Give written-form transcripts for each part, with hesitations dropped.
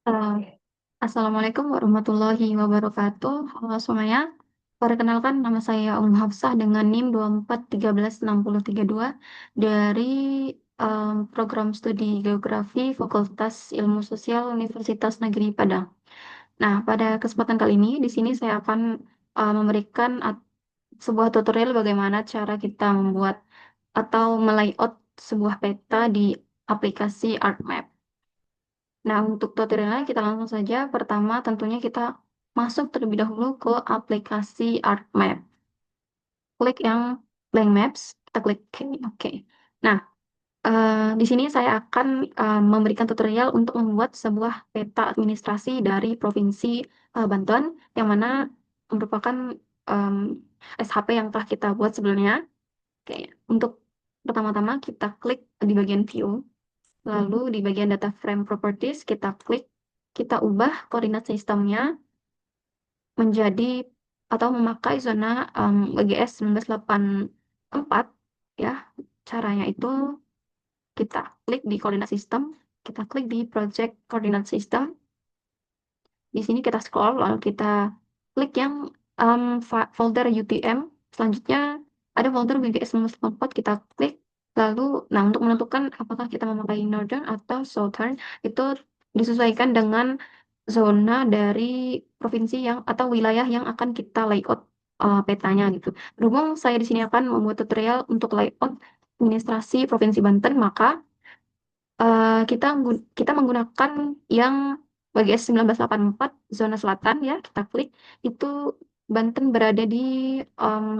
Eh, Assalamualaikum warahmatullahi wabarakatuh. Halo semuanya. Perkenalkan nama saya Hafsah dengan NIM 24136032 dari program studi Geografi Fakultas Ilmu Sosial Universitas Negeri Padang. Nah, pada kesempatan kali ini di sini saya akan memberikan sebuah tutorial bagaimana cara kita membuat atau melayout sebuah peta di aplikasi ArcMap. Nah, untuk tutorialnya kita langsung saja. Pertama, tentunya kita masuk terlebih dahulu ke aplikasi ArcMap. Klik yang blank maps, kita klik ini. Oke. Nah, di sini saya akan memberikan tutorial untuk membuat sebuah peta administrasi dari Provinsi Banten, yang mana merupakan em, SHP yang telah kita buat sebelumnya. Oke, untuk pertama-tama kita klik di bagian view. Lalu di bagian data frame properties kita klik, kita ubah koordinat sistemnya menjadi atau memakai zona WGS 1984 ya. Caranya itu kita klik di koordinat sistem, kita klik di project koordinat system. Di sini kita scroll lalu kita klik yang folder UTM. Selanjutnya ada folder WGS 1984 kita klik. Lalu, nah untuk menentukan apakah kita memakai northern atau southern itu disesuaikan dengan zona dari provinsi yang atau wilayah yang akan kita layout petanya gitu. Berhubung saya di sini akan membuat tutorial untuk layout administrasi Provinsi Banten, maka kita menggunakan yang WGS 1984 zona selatan ya, kita klik itu Banten berada di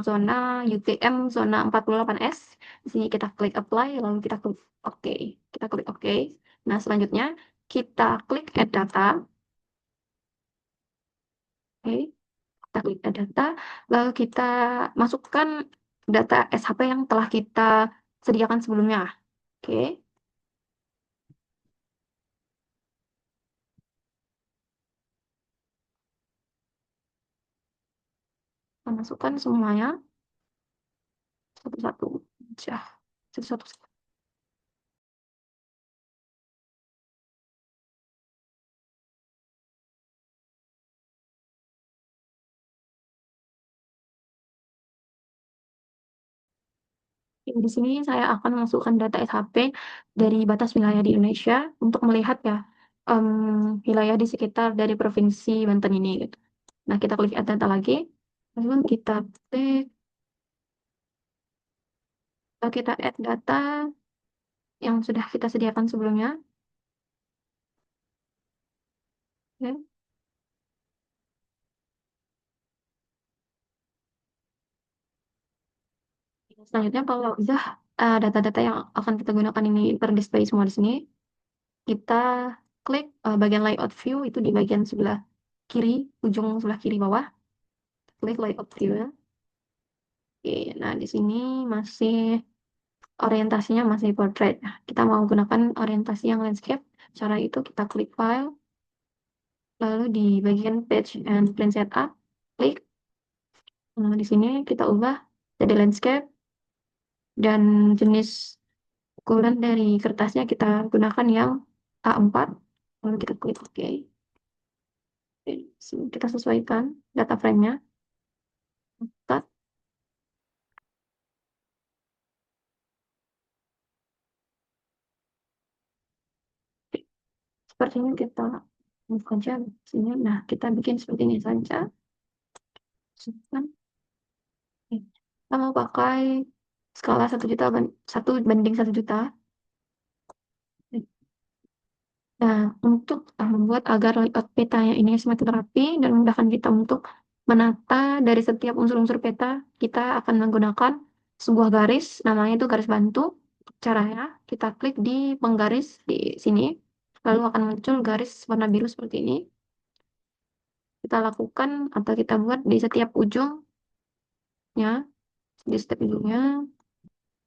zona UTM zona 48S. Di sini kita klik apply lalu kita klik OK. Kita klik OK. Nah, selanjutnya kita klik add data. Oke, kita klik add data lalu kita masukkan data SHP yang telah kita sediakan sebelumnya. Oke. Kita masukkan semuanya satu-satu aja. Satu-satu. Di sini saya akan memasukkan data SHP dari batas wilayah di Indonesia untuk melihat ya em, wilayah di sekitar dari provinsi Banten ini gitu. Nah, kita klik add data lagi, lalu kita klik, kita add data yang sudah kita sediakan sebelumnya. Oke. Selanjutnya kalau udah data-data yang akan kita gunakan ini terdisplay semua di sini, kita klik bagian layout view itu di bagian sebelah kiri, ujung sebelah kiri bawah, klik layout view ya. Oke, nah di sini masih orientasinya masih portrait. Nah, kita mau gunakan orientasi yang landscape. Cara itu kita klik file, lalu di bagian page and plan setup, klik. Nah, di sini kita ubah jadi landscape dan jenis ukuran dari kertasnya kita gunakan yang A4. Lalu kita klik OK. Oke, sini kita sesuaikan data frame-nya. Cut. Sepertinya kita buka aja sini. Nah, kita bikin seperti ini saja. Kan? Kita mau pakai skala 1 juta 1 banding 1 juta. Nah, untuk membuat agar layout petanya ini semakin rapi dan memudahkan kita untuk menata dari setiap unsur-unsur peta, kita akan menggunakan sebuah garis, namanya itu garis bantu. Caranya, kita klik di penggaris di sini, lalu akan muncul garis warna biru seperti ini. Kita lakukan atau kita buat di setiap ujungnya, di setiap ujungnya,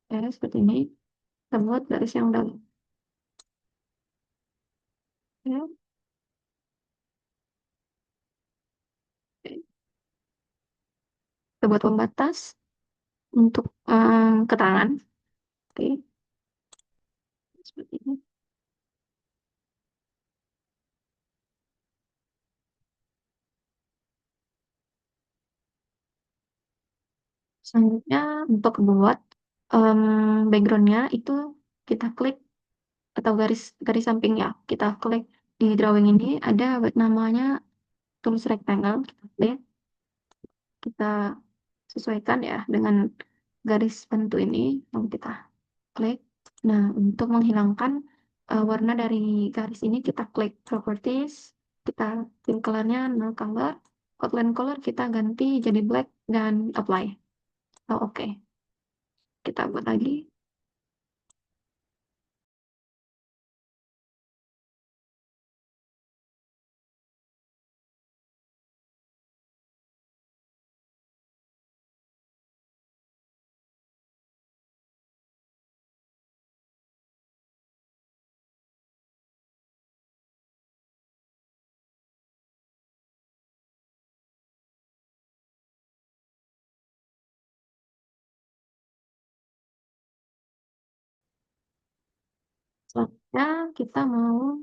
ya, seperti ini. Kita buat garis yang dalam. Ya. Kita buat pembatas untuk keterangan. Oke, seperti ini. Selanjutnya untuk buat backgroundnya itu kita klik atau garis garis samping ya. Kita klik di drawing ini ada namanya tulis rectangle. Kita klik, kita sesuaikan ya dengan garis bantu ini. Lalu kita klik. Nah, untuk menghilangkan warna dari garis ini kita klik properties. Kita fill colornya no color. Outline color kita ganti jadi black dan apply. Oh, oke. Kita buat lagi. Selanjutnya kita mau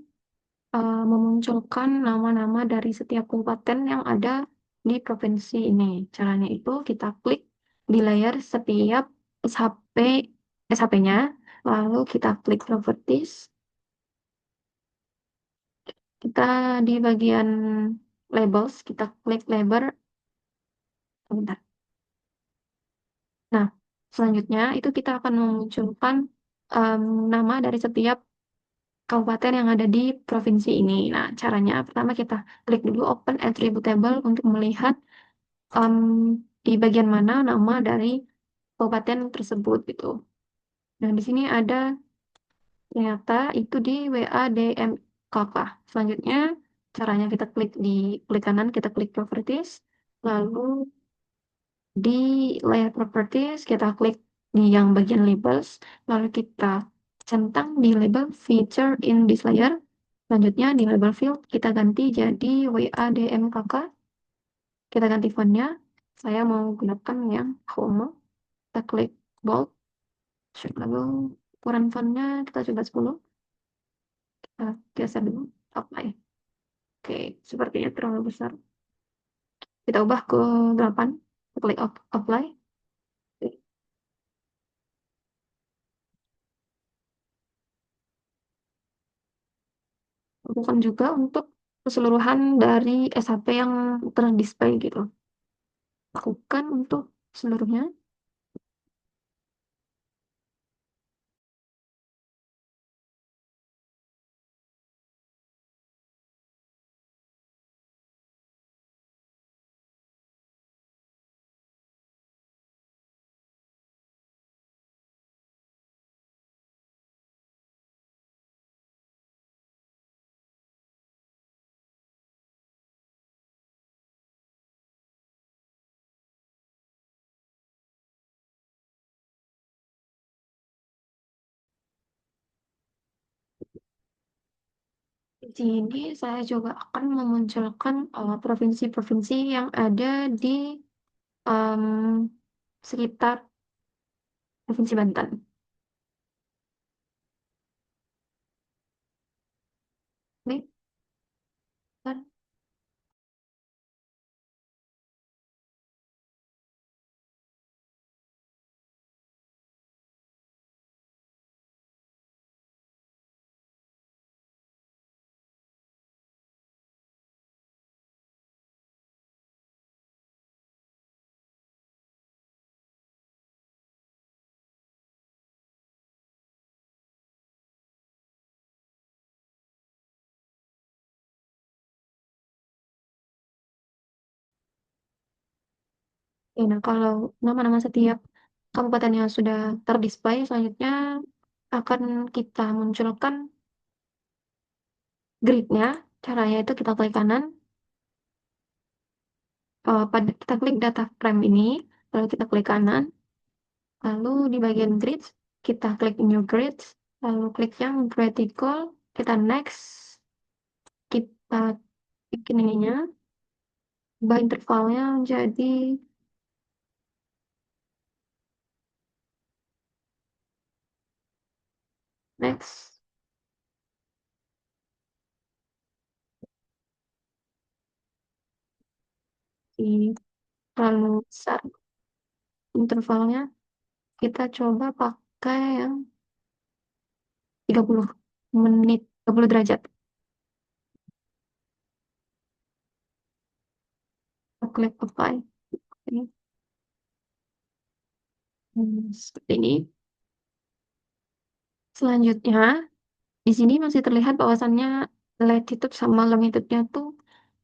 memunculkan nama-nama dari setiap kabupaten yang ada di provinsi ini. Caranya itu kita klik di layar setiap SHP, SHP-nya, lalu kita klik properties, kita di bagian labels, kita klik label, bentar. Nah, selanjutnya itu kita akan memunculkan em, nama dari setiap kabupaten yang ada di provinsi ini. Nah, caranya pertama kita klik dulu open attribute table untuk melihat em, di bagian mana nama dari kabupaten tersebut gitu. Nah, di sini ada ternyata itu di WADMKK. Selanjutnya caranya kita klik di klik kanan, kita klik properties, lalu di layer properties kita klik di yang bagian labels, lalu kita centang di label feature in this layer. Selanjutnya di label field kita ganti jadi WADMKK. Kita ganti fontnya. Saya mau gunakan yang home. Kita klik bold, lalu ukuran fontnya kita coba 10. Kita geser dulu, apply. Oke, sepertinya terlalu besar. Kita ubah ke 8. Kita klik apply. Lakukan juga untuk keseluruhan dari SHP yang terdisplay gitu. Lakukan untuk seluruhnya. Di sini saya juga akan memunculkan provinsi-provinsi yang ada di em, sekitar Provinsi Banten. Ini kan ya, nah, kalau nama-nama setiap kabupatennya sudah terdisplay, selanjutnya akan kita munculkan gridnya. Caranya itu kita klik kanan, pada kita klik data frame ini, lalu kita klik kanan, lalu di bagian grids kita klik new grids, lalu klik yang vertical, kita next, kita bikin ininya, ubah intervalnya jadi next, di terlalu besar. intervalnya kita coba pakai yang 30 menit, 30 derajat. Kita klik apply. Oke. Seperti ini. Selanjutnya, di sini masih terlihat bahwasannya latitude sama longitude-nya tuh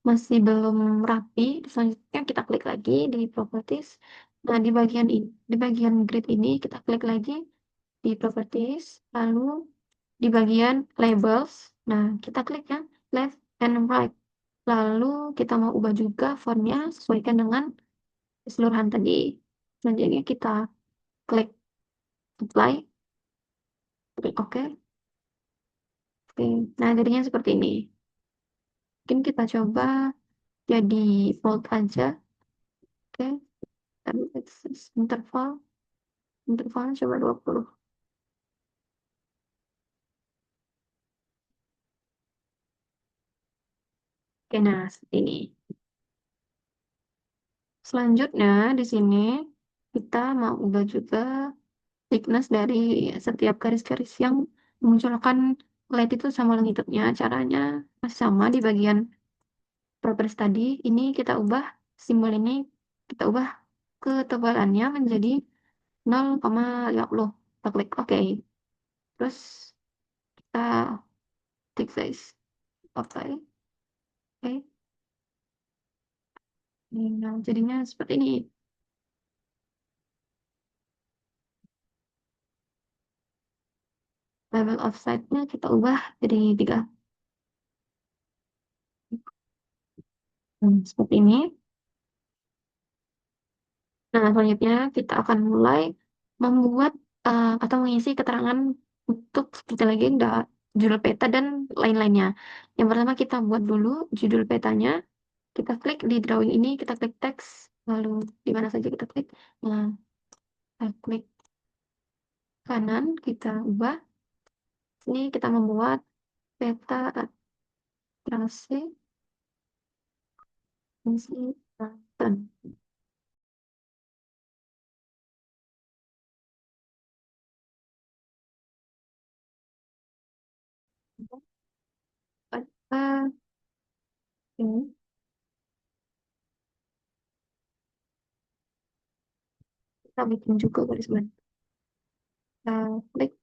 masih belum rapi. Selanjutnya kita klik lagi di properties. Nah, di bagian grid ini kita klik lagi di properties, lalu di bagian labels. Nah, kita klik ya left and right. Lalu kita mau ubah juga fontnya sesuaikan dengan keseluruhan tadi. Selanjutnya kita klik apply, klik OK. Oke, nah jadinya seperti ini. Mungkin kita coba jadi bold aja. Oke, tapi intervalnya coba 20. Oke, nah seperti ini. Selanjutnya di sini kita mau ubah juga thickness dari setiap garis-garis yang memunculkan latitude sama longitude-nya. Caranya masih sama di bagian properties tadi. Ini kita ubah simbol ini, kita ubah ketebalannya menjadi 0,50. Kita klik OK. Terus kita tick size. Oke. Oke. Nah, jadinya seperti ini. Level offset-nya kita ubah jadi 3. Seperti ini. Nah, selanjutnya kita akan mulai membuat atau mengisi keterangan untuk seperti legenda, judul peta, dan lain-lainnya. Yang pertama kita buat dulu judul petanya. Kita klik di drawing ini, kita klik teks, lalu di mana saja kita klik. Nah, kita klik kanan, kita ubah. Ini kita membuat peta trase fungsi Banten. Peta ini kita bikin juga garis bawah. Kita klik.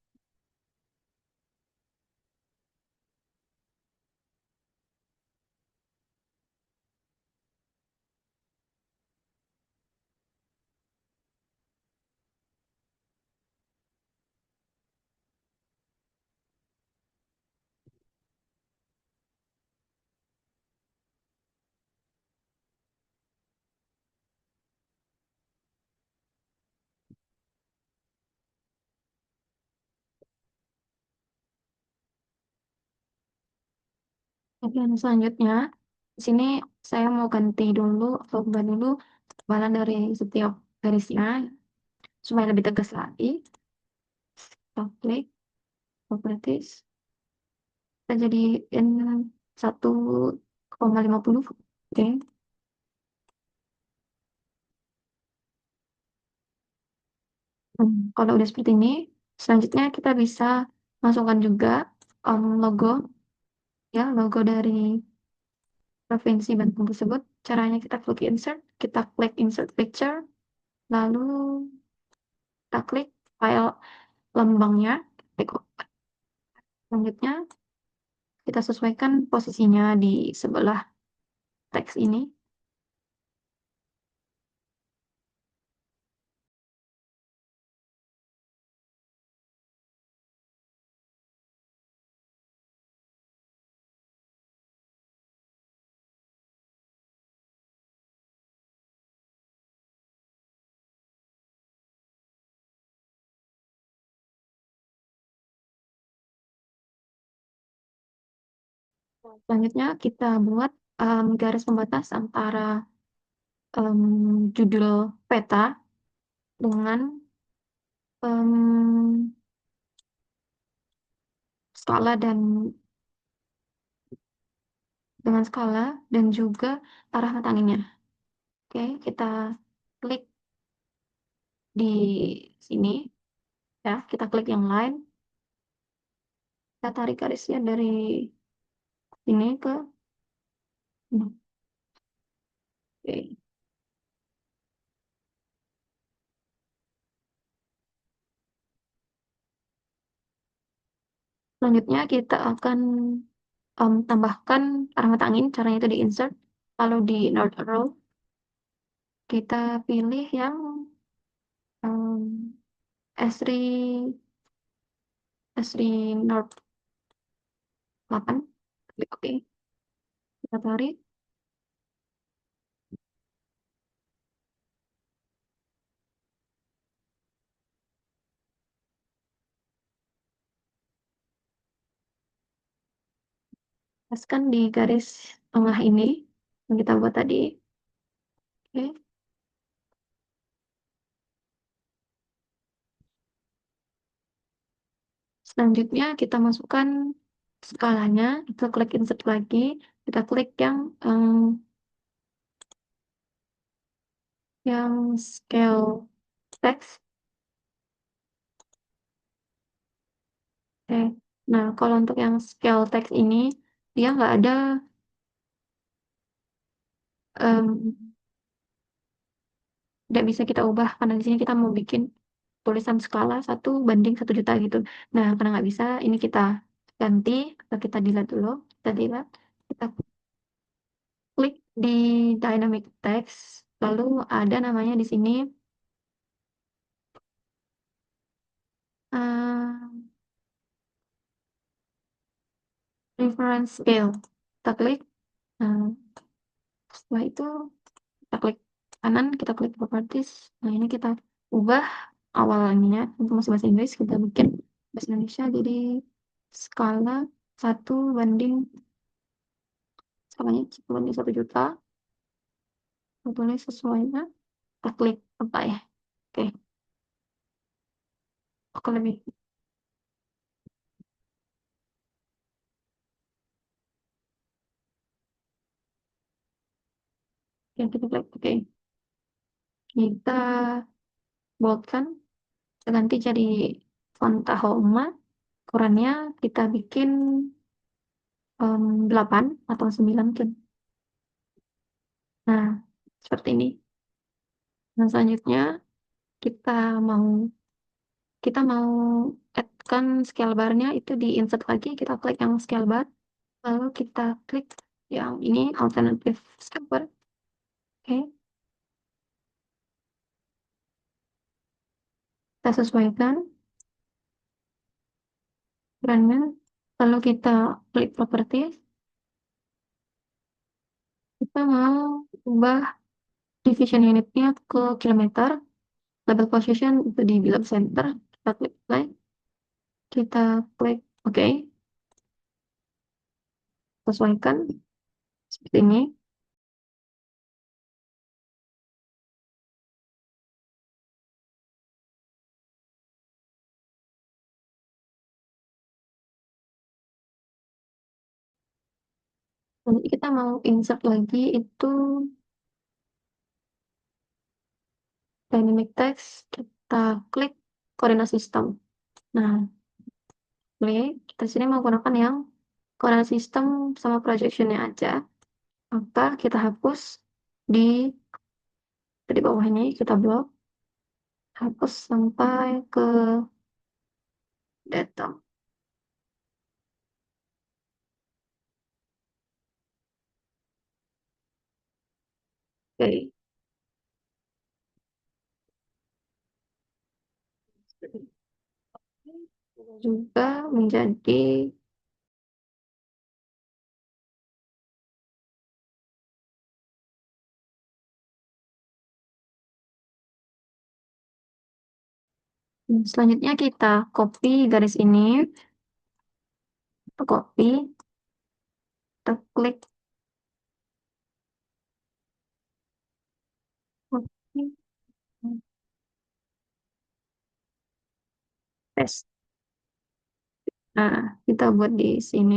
Bagian selanjutnya, di sini saya mau ganti dulu atau ubah dulu ketebalan dari setiap garisnya supaya lebih tegas lagi. Kita klik properties. Kita jadiin 1,50. Oke. Kalau udah seperti ini, selanjutnya kita bisa masukkan juga logo, ya, logo dari provinsi Banten tersebut. Caranya kita klik insert picture, lalu kita klik file lambangnya, klik open. Selanjutnya kita sesuaikan posisinya di sebelah teks ini. Selanjutnya kita buat garis pembatas antara judul peta dengan em, skala dan juga arah mata anginnya. Oke, kita klik di sini ya, kita klik yang line, kita tarik garisnya dari ini ke ini. Oke. Selanjutnya kita akan tambahkan armata angin, caranya itu di insert. Kalau di North Row, kita pilih yang um, Esri North 8. Klik oke, kita tarik, paskan di garis tengah ini yang kita buat tadi. Oke. Selanjutnya kita masukkan skalanya, kita klik insert lagi, kita klik yang scale text. Oke. Nah, kalau untuk yang scale text ini dia nggak ada em, nggak bisa kita ubah karena di sini kita mau bikin tulisan skala 1:1 juta gitu. Nah, karena nggak bisa, ini kita ganti, atau kita delete dulu, kita delete, kita klik di dynamic text, lalu ada namanya di sini eh, reference scale. Kita klik, nah, setelah itu kita klik kanan, kita klik properties. Nah, ini kita ubah awalnya untuk masih bahasa Inggris, kita bikin bahasa Indonesia jadi skala 1 banding skalanya 1:1 juta. Kita tulis sesuainya, kita klik apa ya, oke, oke lebih, oke, kita klik oke, kita boldkan, kita ganti jadi font Tahoma, ukurannya kita bikin 8 atau 9 mungkin. Nah, seperti ini. Nah, selanjutnya kita mau kita mau add-kan scale bar-nya itu di insert lagi, kita klik yang scale bar, lalu kita klik yang ini alternative scale bar. Oke, kita sesuaikan ukurannya, lalu kita klik properties, kita mau ubah division unitnya ke kilometer, label position itu di below center, kita klik play, kita klik oke, sesuaikan seperti ini. Nanti kita mau insert lagi itu dynamic text, kita klik koordinat sistem. Nah, klik, kita sini menggunakan yang koordinat sistem sama projectionnya aja. Maka kita hapus di bawah ini, kita blok, hapus sampai ke data. Oke, juga menjadi selanjutnya kita copy garis ini, kita copy, kita klik copy, paste. Nah, kita buat di sini.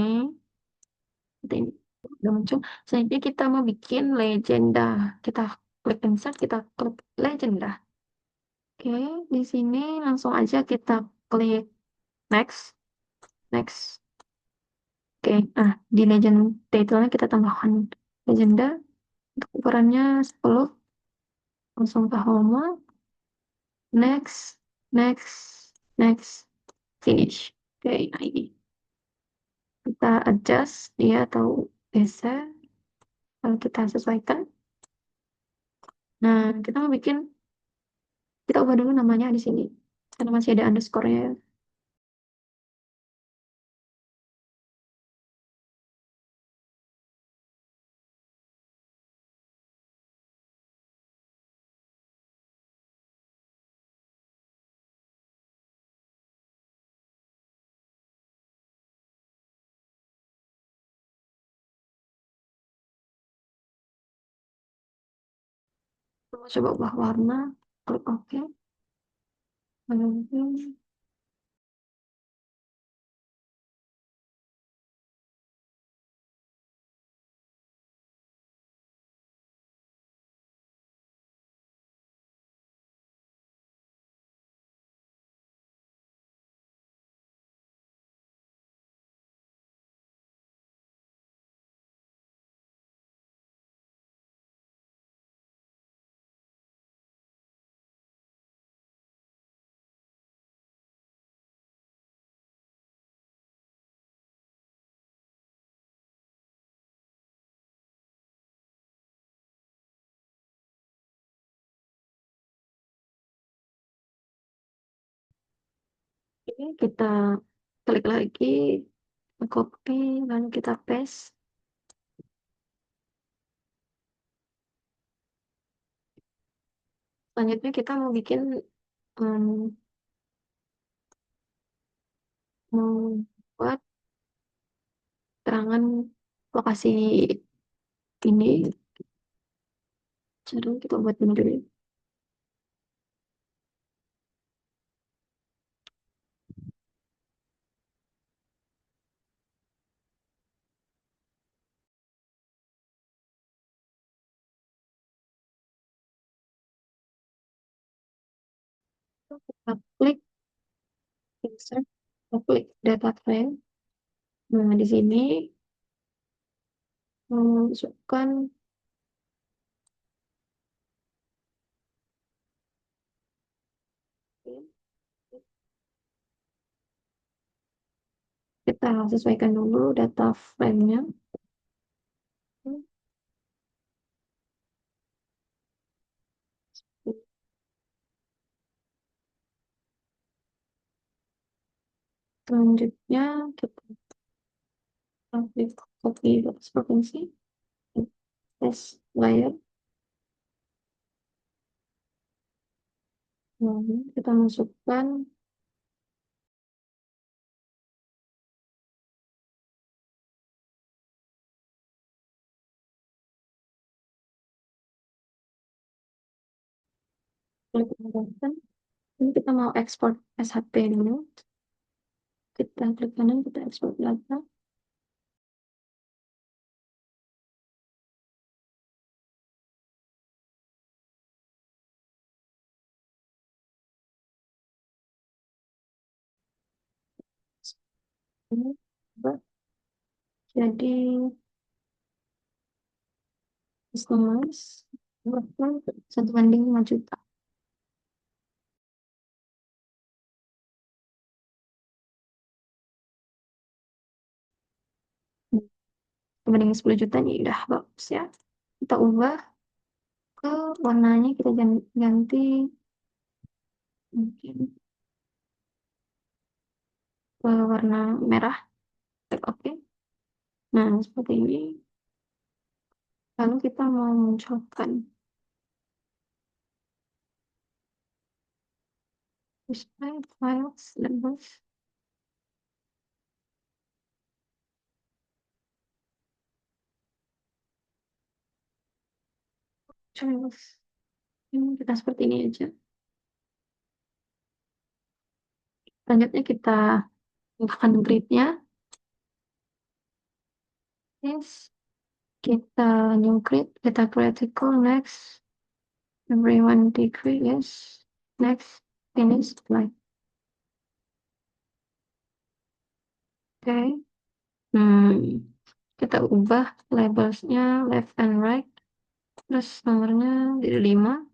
Seperti ini. Udah muncul. Selanjutnya kita mau bikin legenda. Kita klik insert, kita klik legenda. Oke, di sini langsung aja kita klik next, next. Oke, nah di legend title-nya kita tambahkan legenda untuk ukurannya 10, langsung ke home, next, next, next, finish. Oke, nah ini kita adjust dia atau geser, lalu kita sesuaikan. Nah, kita mau bikin, kita ubah dulu namanya di sini karena masih ada underscore-nya. Kita coba ubah warna, klik OK, menunggu. Oke, kita klik lagi, copy, lalu kita paste. Selanjutnya kita mau bikin, em, mau buat terangan lokasi ini. Sekarang kita buat ini dulu. Kita klik insert, kita klik data frame. Nah, di sini masukkan, kita sesuaikan dulu data frame-nya. Selanjutnya kita klik copy batas provinsi, test layer. Lalu kita masukkan klik tambahkan. Ini kita mau ekspor SHP dulu. Kita klik kanan, kita ekspor data. Ini coba jadi customize berapa 1 banding 5 juta. Banding 10 juta nih udah bagus ya. Kita ubah ke warnanya, kita ganti mungkin ke warna merah. Klik oke. Nah, seperti ini. Lalu kita mau munculkan display files labels. Terus ini kita seperti ini aja. Selanjutnya kita tambahkan grid-nya. Yes. Kita new grid, kita create equal next. Everyone degree, yes. Next, finish slide. Oke. Hmm, kita ubah labelsnya left and right. Terus nomornya jadi 5.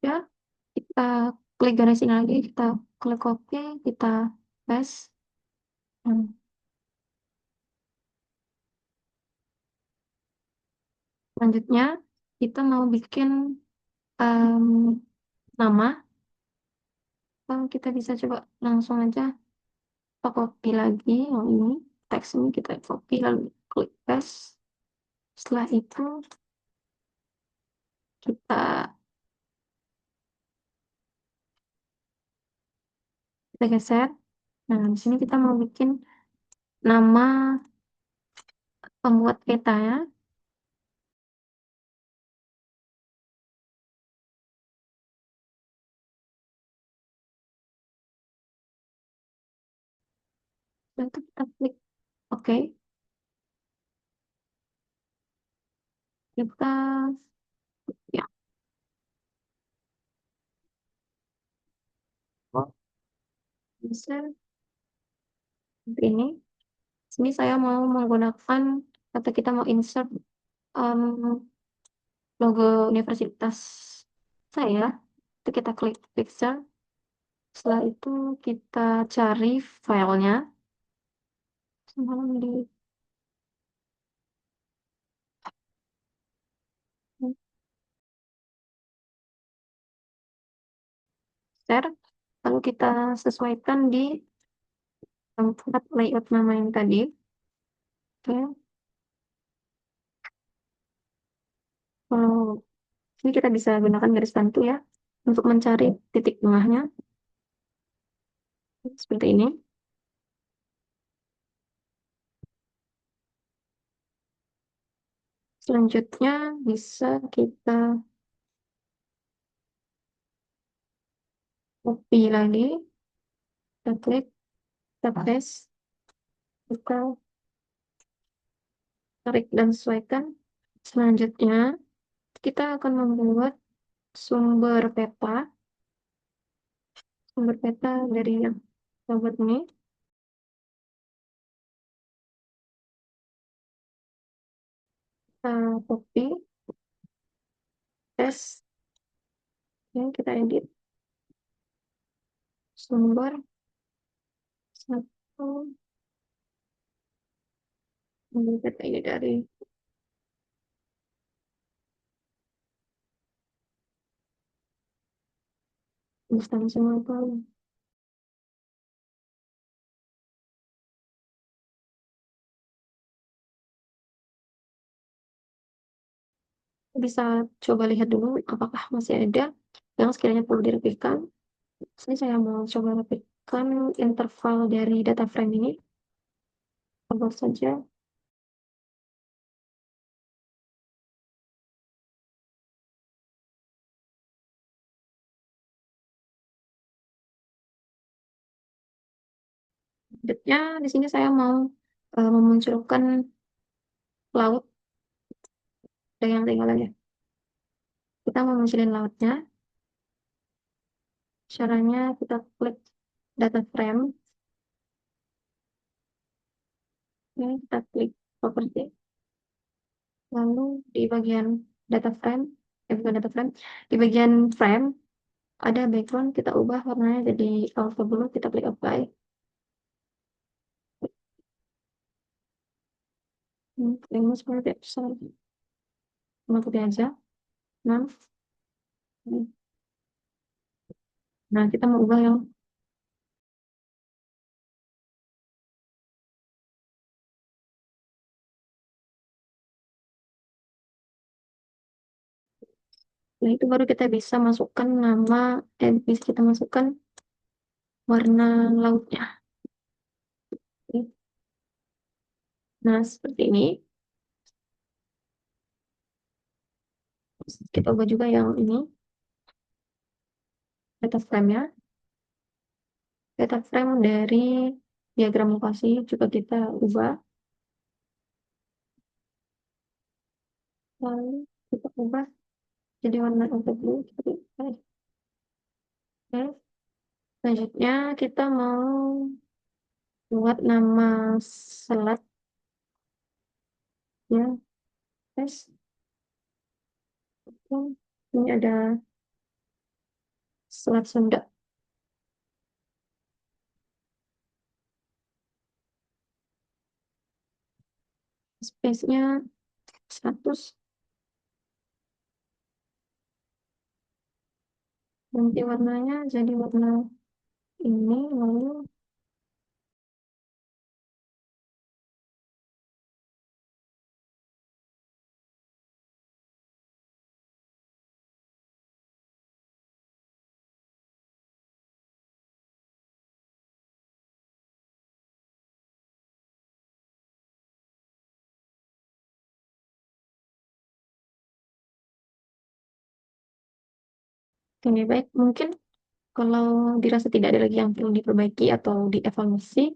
Ya, kita klik garis ini lagi, kita klik copy, kita paste. Hmm. Selanjutnya, kita mau bikin em, nama. Kita bisa coba langsung aja kita copy lagi yang ini. Teks ini kita copy lalu klik paste. Setelah itu kita kita geser. Nah, di sini kita mau bikin nama pembuat peta ya. Lalu kita klik OK. Kita ya bisa seperti ini. Sini saya mau menggunakan atau kita mau insert um, logo universitas saya. Itu kita klik picture. Setelah itu kita cari filenya. Semalam di share. Lalu kita sesuaikan di tempat layout nama yang tadi. Oke. Kalau ini kita bisa gunakan garis bantu ya untuk mencari titik tengahnya seperti ini. Selanjutnya bisa kita copy lagi, kita klik, kita paste, kita tarik dan sesuaikan. Selanjutnya kita akan membuat sumber peta, dari yang kita buat ini. Kita copy, paste, ya, kita edit sumber satu, sumber peta ini dari instansi Google. Bisa coba lihat dulu apakah masih ada yang sekiranya perlu dirapikan. Sini saya mau coba rapikan interval dari data frame ini. Tambah saja. Selanjutnya di sini saya mau memunculkan laut dengan tinggalannya. Kita mau munculin lautnya. Caranya kita klik data frame. Oke, kita klik property. Lalu di bagian data frame, bukan data frame, di bagian frame ada background, kita ubah warnanya jadi alpha blue, kita klik apply. Ini seperti besar, putih aja. Nah, nah kita mau ubah yang Nah, itu baru kita bisa masukkan nama, bisa kita masukkan warna lautnya. Nah, seperti ini. Kita ubah juga yang ini, data frame-nya. Data frame dari diagram lokasi juga kita ubah. Lalu kita ubah jadi warna ungu blue. Oke. Selanjutnya kita mau buat nama selat ya, guys. Ini ada selat Sunda. Space-nya 100. Ganti warnanya jadi warna ini. Lalu ini baik. Mungkin kalau dirasa tidak ada lagi yang perlu diperbaiki atau dievaluasi,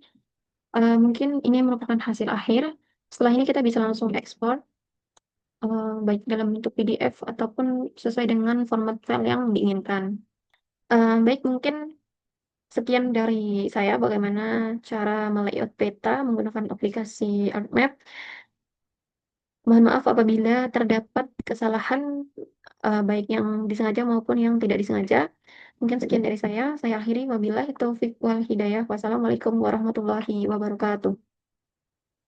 mungkin ini merupakan hasil akhir. Setelah ini kita bisa langsung ekspor, baik dalam bentuk PDF ataupun sesuai dengan format file yang diinginkan. Baik, mungkin sekian dari saya bagaimana cara melayout peta menggunakan aplikasi ArcMap. Mohon maaf apabila terdapat kesalahan, baik yang disengaja maupun yang tidak disengaja. Mungkin sekian dari saya. Saya akhiri. Wabillahi taufiq wal hidayah. Wassalamualaikum warahmatullahi wabarakatuh.